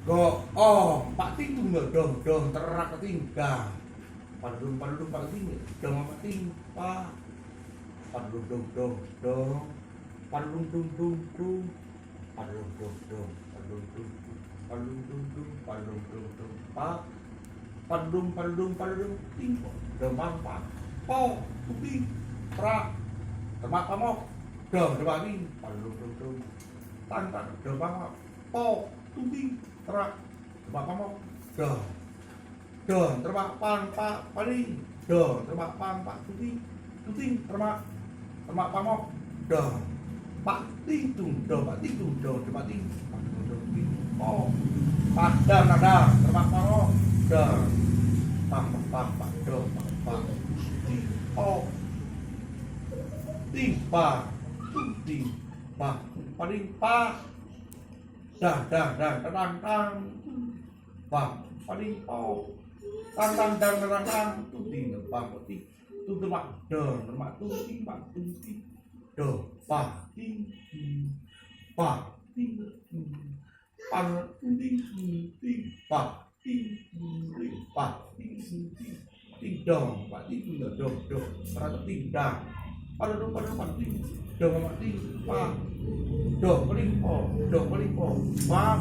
go oh pak ting tung dong dong terak tinggal padung pak ting dong apa ting pak padung dong padung dung padung dong pak padung ting dong pak po ting terak temak pamok dong dewangi padung tan dong pamok po ting terak temak pamok dong terbak pan pak paling terbak pan pak tuting terbak pamok pak ting terbak ting oh padang nada terbak pamok pak oh ting pak paling pak dah tang pak paling oh tang tuting pak ting tu terbak terbak tuting pak pak ting pan ting pak ting dong pak ting dong ternyata ting dah pada pak ting dong pak ting pak dong paling po pak